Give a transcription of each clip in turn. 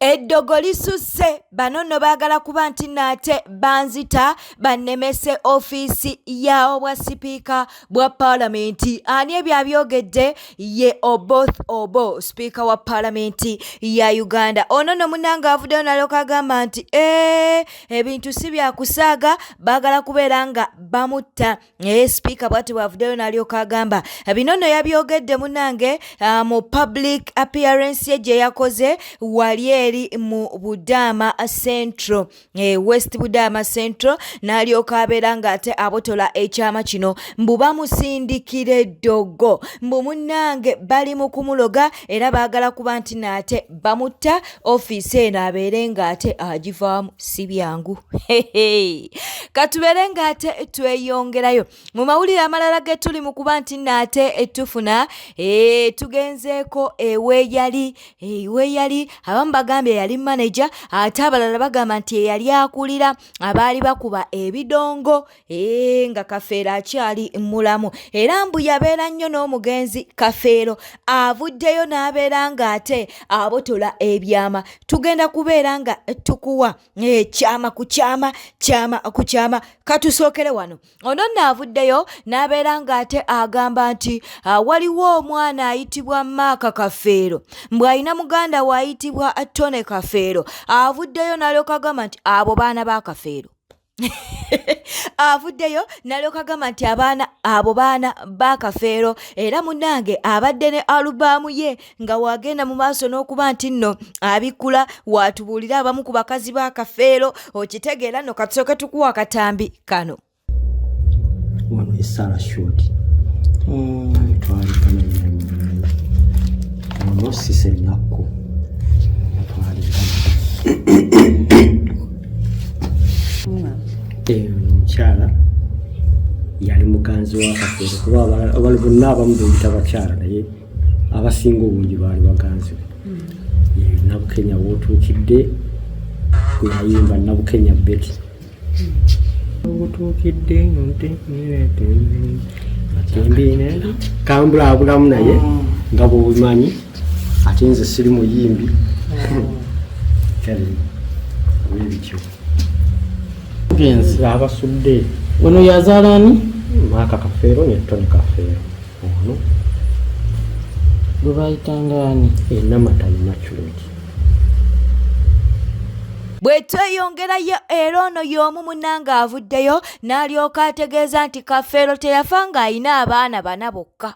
Eddogo lisusse bano nno baagala kuba nti nate banzita bannemese ofiisi ya obwa sipiika bwa paalamenti. Ani ebyo abyogedde ye Oboth Obo, sipiika wa paalamenti ya Uganda. Ono nno munnange avuddeyo n'alyoka agamba nti ebintu si byakusaaga, baagala kubeera nga bamutta. Sipiika bw'ati bw'avuddeyo n'alyoka agamba bino nno yabyogedde munnange mu public appearance ye gye yakoze wali mu Budama Central, West Budama Central, n'alyoka abeera ng'ate abotola ekyama kino mbu bamusindikira eddogo mbu munnange bali mu kumuloga era baagala kuba nti nate bamutta, ofiisi eno abeere ng'ate agivaamu si byangu. Katubeere ng'ate tweyongerayo mu mawulire amalala ge tuli mu kuba nti nate tufuna tugenzeeko eweeyali abamu bagambye yali manager, ate abalala bagamba nti yali akulira abaali bakuba ebidongo nga Kafeero akyali mulamu era mbu yabeera nnyo n'omugenzi Kafeero avuddeyo n'abeera ng'ate abotola ebyama. Tugenda kubeera nga tukuwa kyama ku kyama, kyama ku kyama. Katusookere wano. Ono nno avuddeyo n'abeera ng'ate agamba nti waliwo omwana ayitibwa Maaka Kafeero mbu alina muganda waayitibwa Tone Kafeero. Avuddeyo n'alyoka agamba nti abo baana ba Kafeero. Avuddeyo n'alyoka agamba nti abo baana ba Kafeero era munnange abadde ne alubaamu ye nga wagenda mu maaso n'okuba nti nno abikula watubuulira abamu ku bakazi ba Kafeero okitegeera nno katusooke tukuwa akatambi kano. Wano esala shoti. Twali kana yinyi. Ono sise nyakko. Omukyala yali muganzi wa Kafeero kuba abali bonna abamu beyita bakyala naye abasinga obungi baali baganzi be. Nabukenya wootuukidde gwe yayimba Nabukenya Betty. Wootuukidde atembine kambulaabulamu naye nga bw'obimanyi ate nze siri muyimbi. Webityo genzi abasudde ono yazaalani Maaka Kafeero ne Tone Kafeero. Ono gwe bayitangani Namatani Maculeti. Bwe tweyongerayo era ono y'omu munnange avuddeyo n'alyoka ategeeza nti Kafeero teyafa ng'alina abaana bana bokka.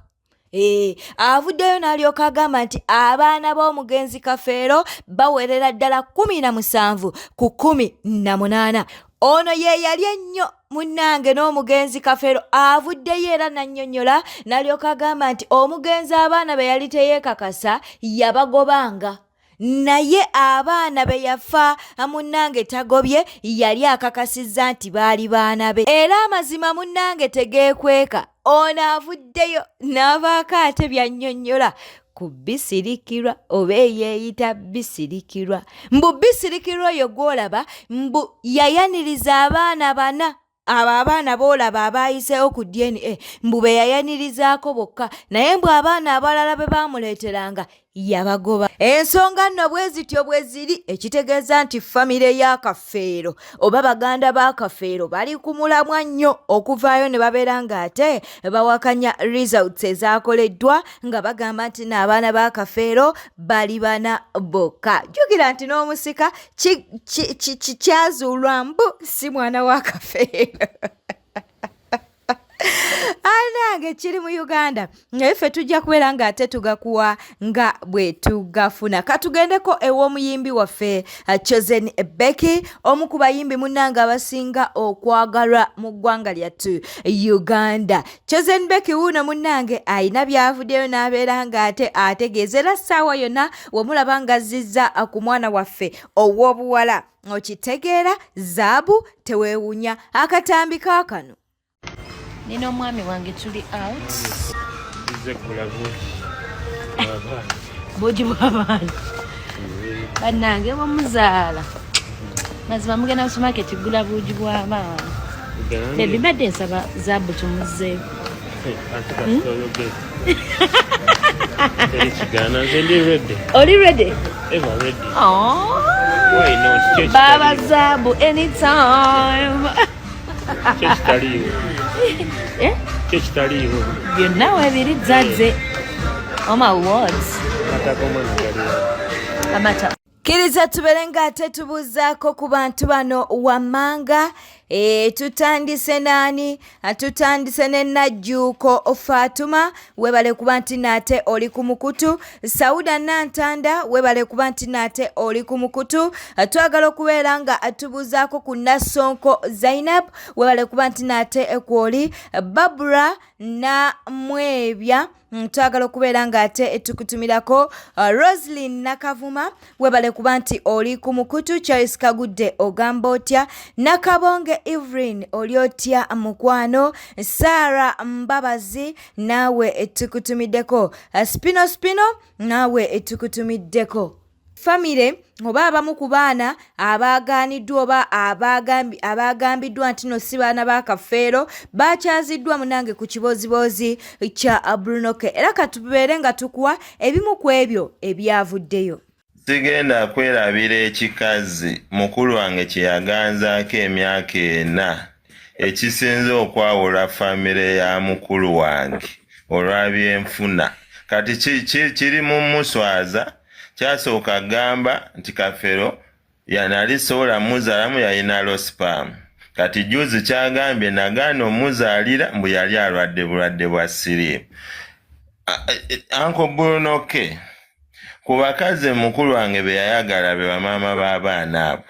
Avuddeyo n'alyoka agamba nti abaana b'omugenzi Kafeero bawerera ddala 17 ku 18. Ono ye yali ennyo munnange n'omugenzi Kafeero. Avuddeyo era n'annyonnyola n'alyoka agamba nti omugenzi abaana be yali teyeekakasa yabagobanga, naye abaana be yafa munnange tagobye yali akakasizza nti baali baana be. Era amazima munnange tegeekweka. Ono avuddeyo n'abaako ate byannyonnyola ku Bisirikirwa oba eyeeyita Bisirikirwa. Mbu Bisirikirwa oyo gw'olaba mbu yayaniriza abaana 4. Abo abaana boolaba abaayiseewo ku DNA mbu be yayanirizaako bokka, naye mbu abaana abalala be baamuleeteranga yabagoba. Ensonga nno bwe zityo bwe ziri, ekitegeeza nti famire ya Kafeero oba baganda ba Kafeero bali ku mulamwa nnyo okuvaayo ne babeera ng'ate bawakanya results ezaakoleddwa nga bagamba nti n'abaana ba Kafeero bali bana bokka. Jjukira nti n'omusika kyazuulwa mbu si mwana wa Kafeero. Anange kiri mu Uganda naye ffe tujja kubeera ng'ate tugakuwa nga bwe tugafuna. Katugendeko ew'omuyimbi waffe Chosen Becky, omu ku bayimbi munnange abasinga okwagalwa mu ggwanga lyattu Uganda. Chosen Becky wuuno munnange ayina byavuddeyo n'abeera ng'ate ategeeza era ssaawa yonna wemulaba ng'azzizza ku mwana waffe ow'obuwala okitegeera zaabu teweewunya. Akatambi kaakano nina omwami wange tuli out boji bw'abaana bannange bamuzaala mazima mugenda mu supermarket gula buugi bw'abaana ebibadde nsaba zaabu tumuzeeko Chigana, ready. Oli ready? Ever ready. Oh. Why not? Church Baba Zabu anytime. Church taliyo. Eh? Church taliyo. Byonna weebiri zazze. Oh my words. Amata. Kiriza tubeere ng'ate tubuuzaako ku bantu bano wammanga tutandise naani tutandise ne Najjuuko Fatuma weebale kuba nti naate oli ku mukutu Sauda Nantanda weebale kuba nti naate oli ku mukutu twagala okubeera nga tubuuzaako ku Nassonko Zainab weebale kuba nti naate kwoli Babura na Mwebya twagala okubeera ng'ate tukutumirako Roslyn Nakavuma weebale kuba nti oli ku mukutu Charles Kagudde ogamba otya Nakabonge Evelyn oli otya mukwano Sarah Mbabazi naawe tukutumiddeko Spino naawe tukutumiddeko famire oba abamu ku baana abaagaaniddwa oba abaagambiddwa nti no si baana ba Kafeero bakyaziddwa munange ku kibooziboozi kya Bruno K era katubeere nga tukuwa ebimu ku ebyo ebyavuddeyo. Sigenda kwerabira ekikazi mukulu wange kye yaganzaako emyaka 4 ekisinze okwawula famire ya mukulu wange olw'ebyenfuna kati kiri mu muswaza kyasooka gamba nti Kafeero yanali sobola muzaalamu yalina losipaamu kati juzi kyagambye nagaana omuzaalira mbu yali alwadde bulwadde bwa siriimu. Uncle Bruno K ku bakazi mukulu wange be yayagala be bamaama b'abaana abo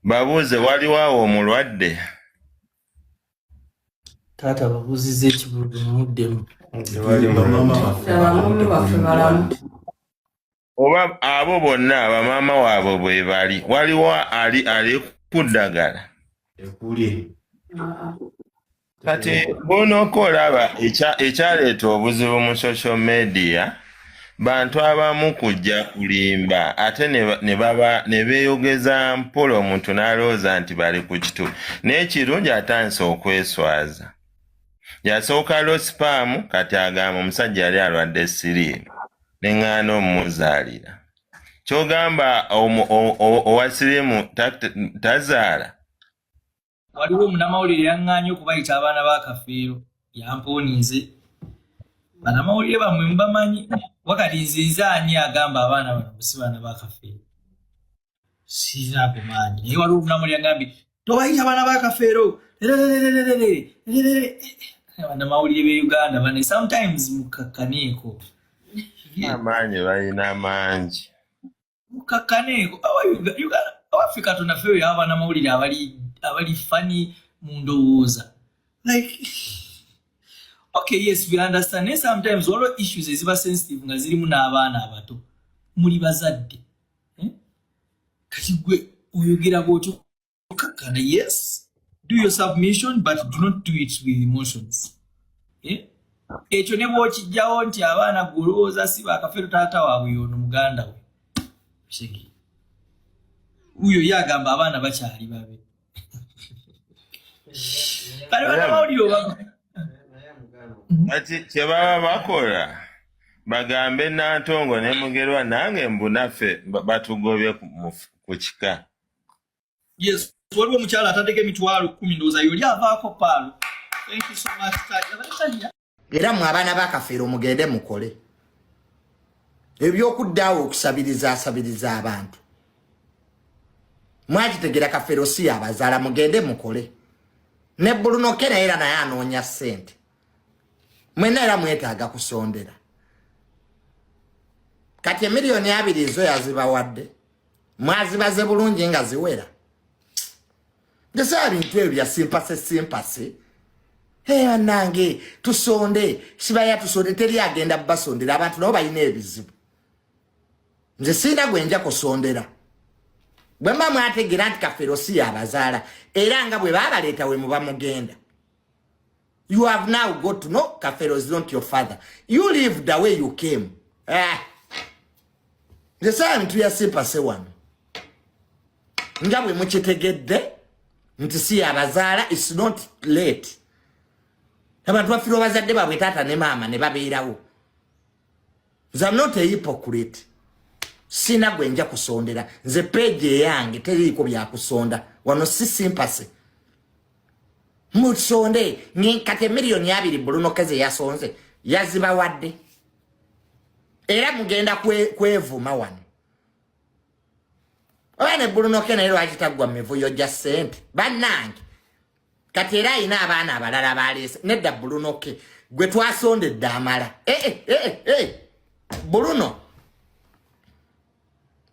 babuuze waliwo awo omulwadde taata babuuziza ekibuuzo muddemu oba abo bonna abamaama waabwe bwe bali waliwo ali ku ddagala kati bonoka olaba ekyaleeta obuzibu mu social media bantu abamu kujja kulimba ate ne beeyogeza mpola omuntu n'alowooza nti bali ku kitu n'ekirungi atandise okweswaza yasooka losipaamu kati agamba omusajja yali alwadde siriimu neŋŋaana omuzaalira kyogamba owa siriimu tazaala. Waliwo omunnamawulire yaŋŋaanye okubayita abaana ba Kafeero yampoonize bannamawulire bammwe mubamanyi wakati nzinze ani agamba abaana bano si baana ba Kafeero sirinaako maanyi naye waliwo omunnamawulire yagambye tobayita abaana ba Kafeero bannamawulire b'e Uganda bane sometimes mukakkaneeko amaanyi balina mangi mukakkaneeko Africa tonafeeyo y'abannamawulire abali fani mu ndowooza like okay yes we understand and sometimes waliwo issues eziba sensitive nga zirimu n'abaana abato muli bazadde kati gwe oyogera bw'otyo okakkana yes do your submission but do not do it with emotions ekyo ne bw'okijjawo nti abaana golowooza si ba Kafeero taata waabwe y'ono muganda we shegi uyo yagamba abaana bakyali babe kale bannamawulire oba kati kye baba bakola bagambe Nantongo ne Mugerwa nange mbu naffe batugobye ku kika. Yes, waliwo omukyala atandika emitwalo 10 ndowooza yoli avaako paalo. Thank you so much. Era mu abaana ba Kafeero mugende mukole eby'okuddaawo okusabiriza abantu mwakitegera Kafeero si abazaala mugende mukole ne Bruno K era naye anoonya ssente mwena era mwetaaga kusondera kati emiliyoni 2 ezo yazibawadde mwazibaze bulungi nga ziwera ndesa bintu ebyo bya simpase nange tusonde sibaya tusonde teri agenda basondera abantu nabo balina ebizibu nze sina gwenja kusondera bwe mama ategera nti Kafeero si abazaala era nga bwe babaleeta we muba mugenda. You have now got to know Kafeero is not your father. You live the way you came. The same to your simpase one. Nga bwe mukitegedde nti si abazaala it's not late. Abantu bafiro bazadde babwe taata ne maama ne babeerawo I'm not a hypocrite. Sina gwenja kusondera. Nze page yange teriko bya kusonda. Wano si sympathy. Mutsonde ni kate milioni 2 Bruno Keze yasonze. Yaziba wadde. Era mugenda kwevuma wano. Wane Bruno Kene ero agitagwa mevuyo just sent. Banange. Kate era ina abaana abalala balese. Nedda Bruno Ke. Gwe twasonde damala. Bruno.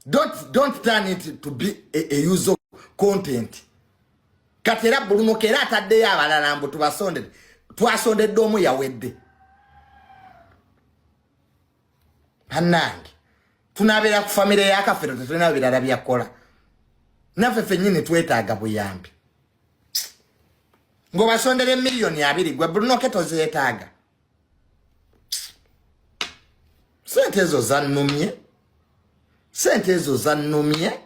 Don't turn it to be a user content. Katera Bruno Kera atadde abalala mbu twasonde domu yawedde. Hanange. Tunabera ku family ya Kafeero tetulina birala byakola. Naffe ffennyini twetaaga buyambi. Ngo basondere milioni 2 gwe Bruno Ke tozeetaaga. Sente ezo zannumye.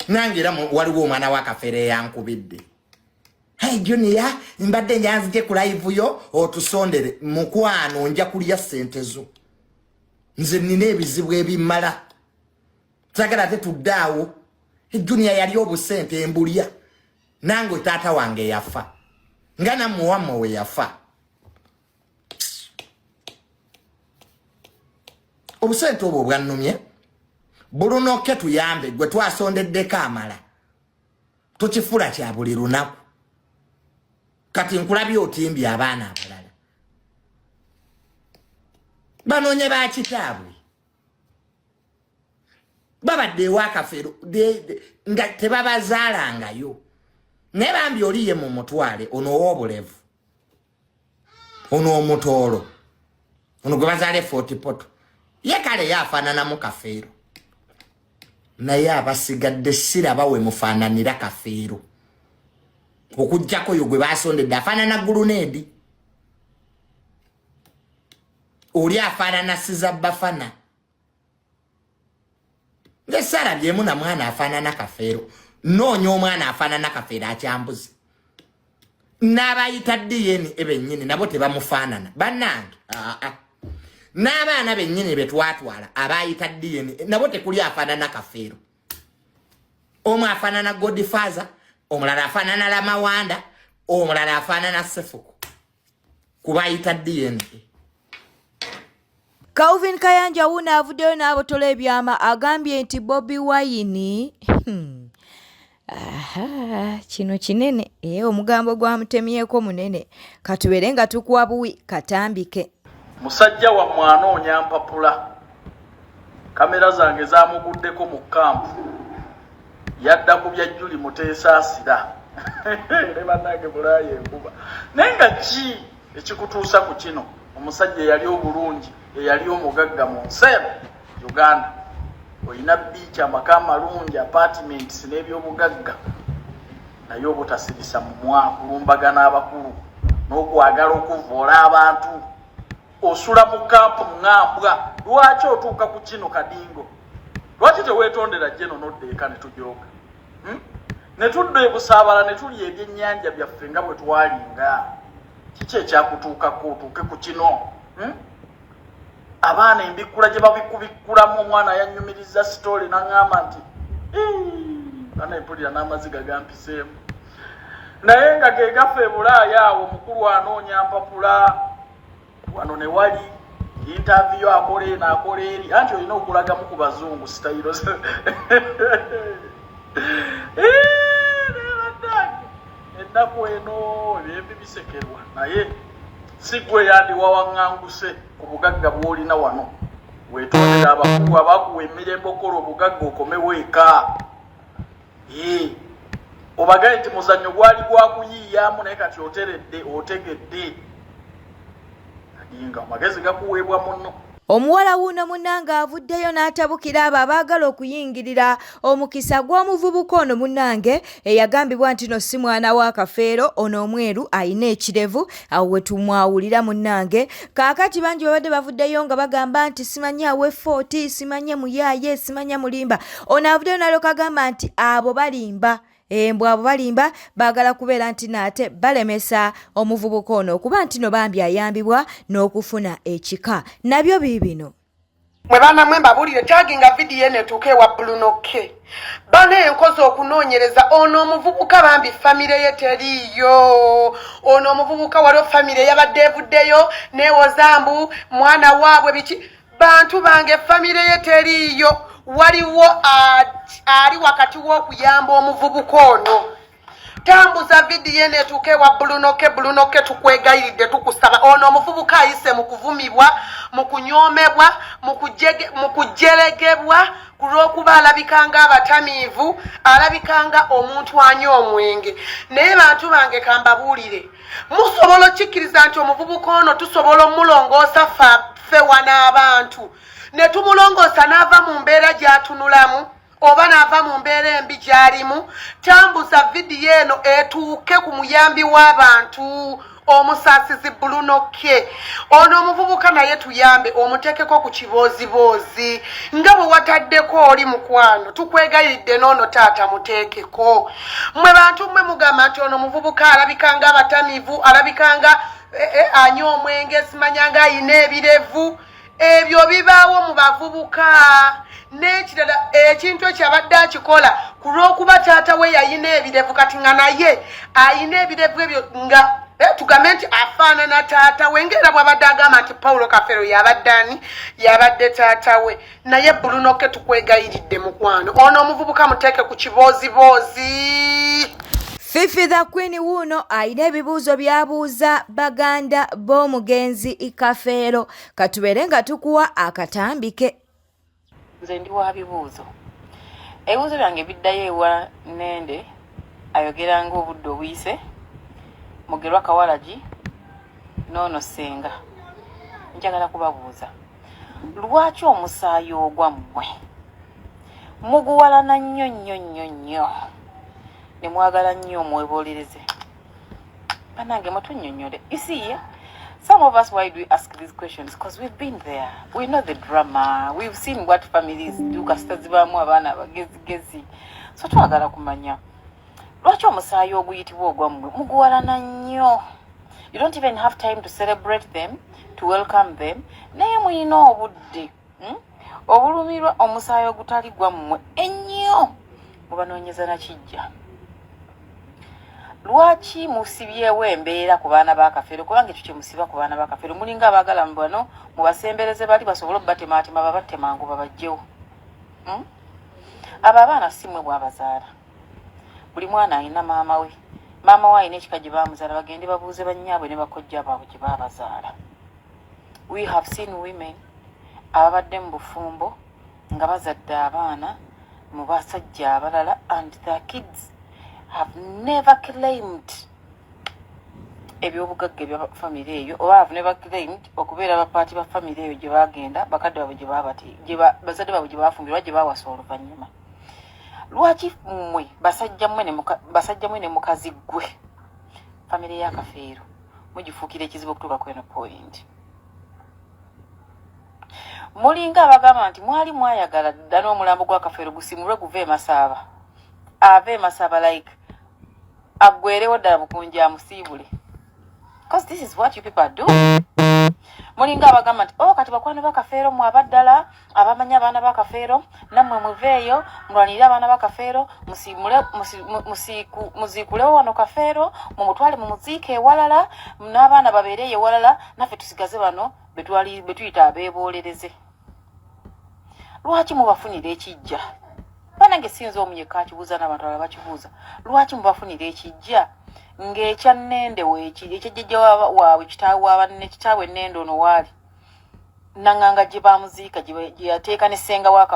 Nangira waliwo omwana wa Kafeero yankubidde. Hey Junior, mbadde njanzije ku live yo otusondere mukwano nja kulya sente zo. Nze nina ebizibu ebimala. Sagala tetudaawo. Junior yali obusente embulya. Nango taata wange yafa. Ngana muwamma we yafa. Obusente obwo bwannumye. Bruno Ke tuyambe gwe twasondeddeko amala. Tukifula kya buli lunaku. Kati nkulabye otimbye abaana abalala. Banonye ba kitaabwe. Babadde ewa Kafeero nga tebabazaalangayo. Ne bambi oliye mu mutwale ono ow'obulevu. Ono omutoolo. Ono gwe bazaale 40 poto. Ye kale yafaanana mu Kafeero. Naye abasigadde siraba we mufaananira Kafeero. Okujjako yo gwe basondedde afaanana Guluneedi. Oli afaanana Sizabbafana. Nge sarabyemu na mwana afaanana Kafeero. Noonya omwana afaanana Kafeero akyambuzi. N'abayita DNA bennyini nabo tebamufaanana. Bannange. N'abaana bennyini betwatwala abayita DNA nabo tekuli afaanana Kafeero. Omu afaanana Godfather, omulala afaanana Lamawanda, omulala afaanana Sefuku. Kubayita DNA. Calvin Kayanja wuno avuddeyo n'abotola ebyama agambye nti Bobi Wine kino kinene omugambo gwamutemyeko munene katubere nga tukuwa buwi katambike. Musajja wa mwana onyampapula kamera zange zamuguddeko mu kampu yadda ku bya Juli Muteesaasira ne bannange bulaaye enkuba naye nga ki ekikutuusa ku kino omusajja yali obulungi eyali omugagga mu nsi Uganda olina beach amaka amalungi apartments n'ebyobugagga naye obutasirisa mu mwakulumbaga abakulu n'okwagala okuvoola abantu osula mu kampu ngambwa. Lwaki otuuka ku kino kadingo? Lwaki teweetondera jeno noddeeka ne tujooga? Ne tudda ebusaabala ne tulya ebyennyanja byaffe nga bwe twalinga. Kiki ekyakutuukako otuuke ku kino? Abaana embikula gye babikubikkulamu omwana yannyumiriza sitoole n'aŋŋamba nti bana empulira n'amaziga gampiseemu. Naye nga ge gaffe Bulaaya awo mukulu anoonya mpapula. Wano ne wali interview akola eno akola eri anti olina okulagamu ku bazungu sitayiro ennaku eno ebyembi bisekerwa naye si gwe yandiwa waŋŋanguse ku bugagga bw'olina wano weetondera abakulu abakuwa emirembe okola obugagga okomewo eka obagaye nti muzannyo gwali gwakuyiiyaamu naye kati oteredde otegedde inga magezi gakuweebwa muno. Omuwala wuno munnange avuddeyo n'atabukira abo abaagala okuyingirira omukisa gw'omuvubuka ono munnange eyagambibwa nti no si mwana wa Kafeero ono omweru ayina ekirevu awo we tumwawulira munnange. Kaakati bangi babadde bavuddeyo nga bagamba nti simanya we 40 simanya muyaaye simanya mulimba. Ono avuddeyo n'alyoka agamba nti abo balimba. embwa abo balimba baagala kubeera nti naate balemesa omuvubuka ono okuba nti no bambi ayambibwa n'okufuna ekika nabyo biibino mwe baana mwe mbabuulire taginga vidiyo eno etuuka ewa Bulunoke bana enkozi okunoonyereza ono omuvubuka bambi famire ye teriiyo ono omuvubuka waliwo famire yabadde evuddeyo neewozambu mwana waabwe biki bantu bange famire ye teriiyo waliwo ali wakati w'okuyamba omuvubuka ono tambuza vidiyo eno etuuka ewa Bulunoke tukwegayiridde tukusaba ono omuvubuka ayise mu kuvumibwa mu kunyoomebwa mu kujeregebwa kulw'okuba alabikanga abatamiivu alabikanga omuntu anywa omwenge naye bantu bange kambabuulire musobola okikkiriza nti omuvubuka ono tusobola omulongoosa ffe wana abantu ne tumulongoosa n'ava mu mbeera gy'atunulamu oba n'ava mu mbeera embi gy'alimu tambuza vidiyo eno etuuke ku muyambi w'abantu omusaasizi Bulunoke ono omuvubuka naye tuyambe omuteekeko ku kibooziboozi nga bwe wataddeko oli mukwano tukwegayiridde n'ono taata muteekeko mmwe bantu mmwe mugamba nti ono omuvubuka alabikanga abatamiivu alabikanga anywa omwenge simanyanga ayina ebirevu ebyo bibaawo mu bavubuka n'ekirala ekintu ekyabadde akikola ku lw'okuba taata we yayina ebirevu kati nga naye ayina ebirevu ebyo nga tugambe nti afaanana taata we ngera bw'abadde agamba nti Paulo Kafero yabadde taata we naye Bulunoke tukwegayiridde mukwano ono omuvubuka muteeke ku kibooziboozi Fifi the Queen wuuno ayina ebibuuzo by'abuuza baganda b'omugenzi Kafeero katubeere nga tukuwa akatambike nze ndi wa bibuuzo ebibuuzo byange biddayo ewa Nende ayogera ng'obudde obuyise Mugerwa Kawalagi Nono Senga njagala kubabuuza lwaki omusaayi ogwa mmwe muguwalana nnyo ne mwagala nnyo omwebolereze banange mutunnyonnyole you see some of us why do we ask these questions because we've been there we know the drama we've seen what families do kasitazibamu abaana abagezigezi so twagala kumanya lwaki omusaayi oguyitibwa ogwammwe muguwalana nnyo you don't even have time to celebrate them to welcome them naye muyina obudde obulumirwa omusaayi ogutali gwammwe ennyo mubanoonyeza nakijja lwaki musibyewo embeera ku baana ba Kafeero kubanga ekyo kye musiba ku baana ba Kafeero mulinga abaagala mu bano mubasembereze bali basobole okubatemaatema babatte mangu babajjewo abo abaana si mmwe bw'abazaala buli mwana alina maama we alina ekika gye baamuzaala bagende babuuze bannyaabwe ne bakojja baabwe gye baabazaala we have seen women ababadde mu bufumbo nga bazadde abaana mu basajja abalala and their kids have never claimed ebyobugagga bya family eyo oba have never claimed okubeera bapaati ba family eyo gye bagenda bakadde baabwe gye baabati bazadde baabwe gye baafumbirwa gye baawasa oluvannyuma lwaki mmwe basajja mmwe ne mukazi gwe family ya Kafeero mugifuukira ekizibu okutuuka ku eno point mulinga abagamba nti mwali mwayagala dda n'omulambo gwa Kafeero gusimulwe guve Masaba ave Masaba like agwerewo ddala bukunja amusiibule because this is what you people do mulinga abagamba nti kati bakwano ba Kafeero mwabaddala abamanya abaana ba Kafeero nammwe muveeyo mulwanirire abaana ba Kafeero muziikulewo wano Kafeero mumutwale mu muziika ewalala n'abaana babeereyo ewalala naffe tusigaze bano betuyita abeeboolereze lwaki mubafunira ekijja banange sinza omuyeka akibuuza n'abantu abala bakibuuza lwaki mubafunira ekijja ng'ekya Nende weekiri ekyajjajja waabwe kitaawe wabanne kitaawe Nende ono waali nanganga gye baamuziika gye yateeka ne senga wa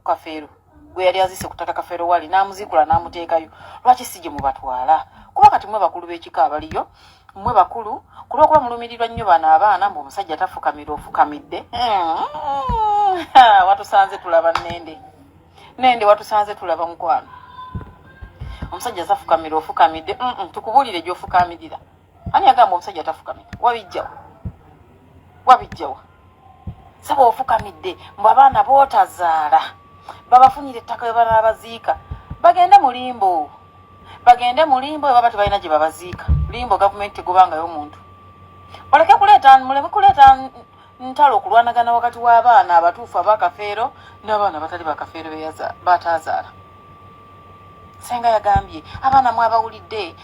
Kafeero gwe yali azise kutaka Kafeero waali n'amuziikula n'amuteekayo lwaki si gye mubatwala kuba kati mwe bakulu b'ekika abaliyo mwe bakulu kulw'okuba mulumirirwa nnyo bano abaana mbu omusajja tafukamira ofukamidde watusanze tulaba Nende watusanze tulaba mukwano omusajja tafukamira ofukamidde tukubuulire gy'ofukamirira ani agamba omusajja tafukamira wabijjawa saba ofukamidde mbu abaana bootazaala babafunire ettaka we banaabaziika bagende mu limbo baba tebalina gye babaziika limbo gavumenti tegubangayo omuntu muleme kuleeta ntalo okulwanagana wakati w'abaana abatuufu abakafeero n'abaana batali bakafeero bataazaala. Senga yagambye abaana mwabawulidde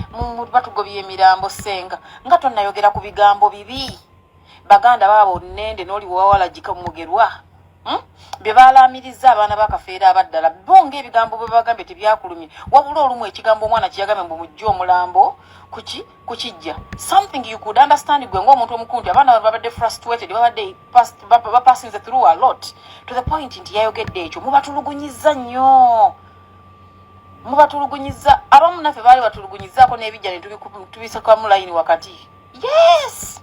batugobye emirambo senga nga tonnayogera ku bigambo bibi baganda baabo nnende n'oli wawalagika mugerwa bye baalamiriza abaana bakafeero abaddala bonga ebigambo bwe bagambye tebyakulumye wabula olumu ekigambo omwana kiyagambye mbu mujje omulambo kukijja something you could understand gwe ng'omuntu omukulu nti abaana babadde frustrated babadde passing through a lot to the point nti yayogedde ekyo mubatulugunyiza nnyo abamu naffe baali batulugunyizaako n'ebijja ne tubisakamu layini wakati. Yes,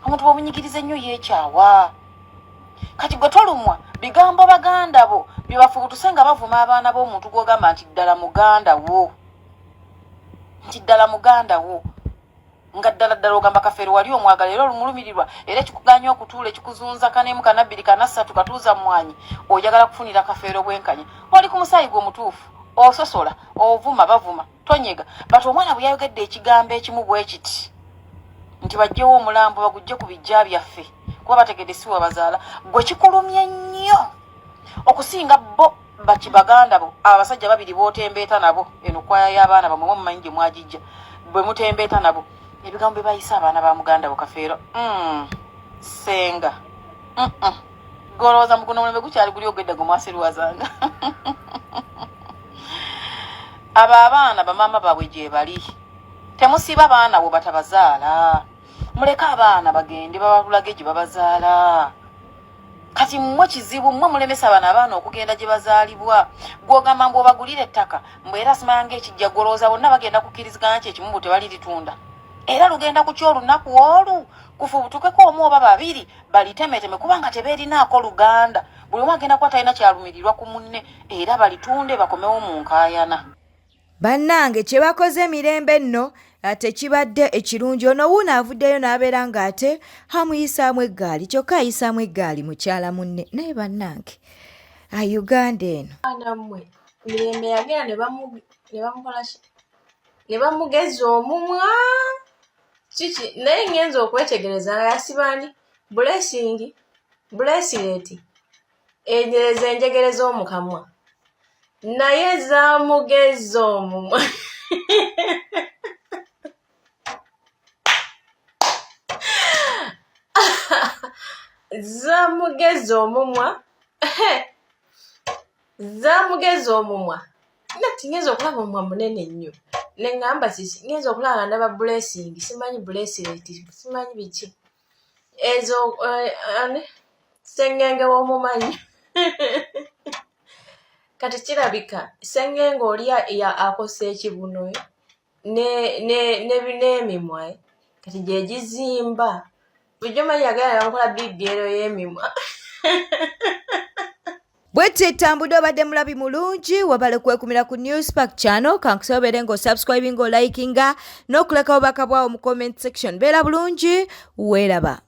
omuntu bw'omunyigiriza ennyo yeekyawa kati gwe tolumwa bigambo baganda bo bye bafubutuse nga bavuma abaana b'omuntu gw'ogamba nti ddala muganda wo nga ddala ogamba kafeero wali omwagala era olumulumirirwa era ekikuganya okutuula ekikuzunza kanemu kanabbiri kanasatu katuuza mwanyi oyagala kufunira kafeero bwenkanya oli ku musaayi gwe omutuufu ososola ovuma bavuma tonyega but omwana bwe yayogedde ekigambo ekimu bwe kiti nti bajjewo omulambo bagujje ku bijja byaffe kuba bategedde si wabazaala gwe kikulumye nnyo okusinga bo bakibaganda bo abasajja babiri bootembeeta nabo eno kwaya y'abaana bamwe mumanyi gye mwagijja bwe mutembeeta nabo ebigambo bye bayisa abaana ba muganda bo kafeero senga golowooza muguno mulembe gukyali guli ogedda gwe mwasiriwazanga abo abaana bamaama baabwe gye bali temusiba baana bo batabazaala muleka abaana bagende babalage gye babazaala kati mmwe kizibu mmwe mulemesa abaana okugenda gye bazaalibwa gw'ogamba mbu obagulira ettaka mbwe era simanga ekijja golowooza bonna bagenda kukkiriziganya nti ekimu tebali litunda era lugenda ku kyolunaku olu kufubutukeko omu oba babiri balitemeteme kubanga tebeerinaako luganda buli omu agenda kuba talina kyalumirirwa ku munne era balitunde bakomewo mu nkaayana. Bannange kye bakoze emirembe nno ate kibadde ekirungi ono wuuno avuddeyo n'abeera ng'ate amuyisaamu eggaali kyokka ayisaamu eggaali mukyala munne naye bannange Uganda eno nammwe mirembe yagenda ne bamugeza omumwa kiki naye ngenza okwetegereza nga yasibani bulesireti enyereza enjegere z'omukamwa naye zamugeza omumwa zamugeza omumwa nati ngenza okulaba omumwa munene nnyo neŋŋamba kiki ngenza okulaba ndaba blessing simanyi blessireti simanyi biki ezo sengenge w'omumanyi kati kirabika sengenge oli akosa ekibuno n'emimwa kati gye gizimba bulijjo manyi yagala namukola bibyero y'emimwa bwetyo ettambudde obadde mulabi mulungi wabale kwekumira ku Newspark channel kankusobere ng'osubscribinga olikinga n'okuleka obubaka bwawo mu comment section beera bulungi weeraba.